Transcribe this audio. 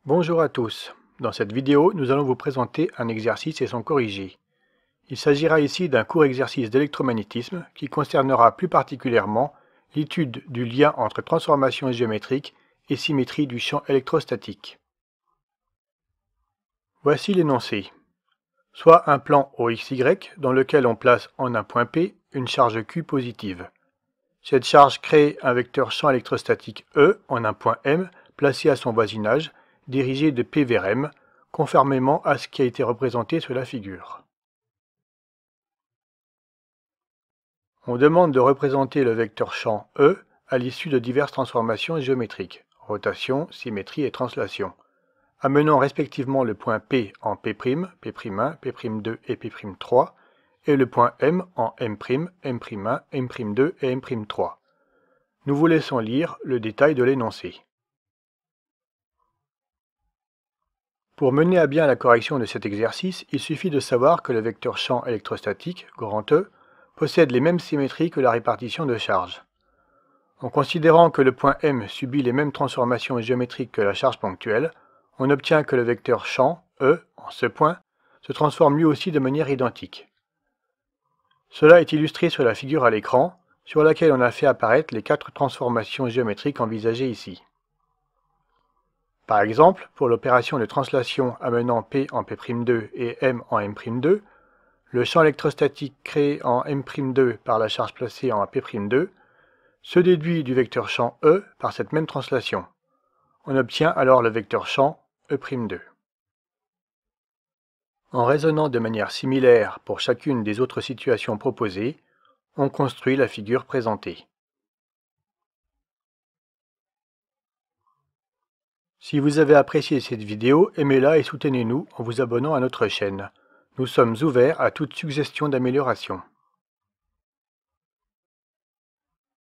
Bonjour à tous. Dans cette vidéo, nous allons vous présenter un exercice et son corrigé. Il s'agira ici d'un court exercice d'électromagnétisme qui concernera plus particulièrement l'étude du lien entre transformation géométrique et symétrie du champ électrostatique. Voici l'énoncé. Soit un plan OXY dans lequel on place en un point P une charge Q positive. Cette charge crée un vecteur champ électrostatique E en un point M placé à son voisinage, dirigé de P vers M, conformément à ce qui a été représenté sur la figure. On demande de représenter le vecteur champ E à l'issue de diverses transformations géométriques, rotation, symétrie et translation, amenant respectivement le point P en P', P'1, P'2 et P'3, et le point M en M', M'1, M'2 et M'3. Nous vous laissons lire le détail de l'énoncé. Pour mener à bien la correction de cet exercice, il suffit de savoir que le vecteur champ électrostatique, grand E, possède les mêmes symétries que la répartition de charges. En considérant que le point M subit les mêmes transformations géométriques que la charge ponctuelle, on obtient que le vecteur champ, E, en ce point, se transforme lui aussi de manière identique. Cela est illustré sur la figure à l'écran, sur laquelle on a fait apparaître les 4 transformations géométriques envisagées ici. Par exemple, pour l'opération de translation amenant P en P'2 et M en M'2, le champ électrostatique créé en M'2 par la charge placée en P'2 se déduit du vecteur champ E par cette même translation. On obtient alors le vecteur champ E'2. En raisonnant de manière similaire pour chacune des autres situations proposées, on construit la figure présentée. Si vous avez apprécié cette vidéo, aimez-la et soutenez-nous en vous abonnant à notre chaîne. Nous sommes ouverts à toute suggestion d'amélioration.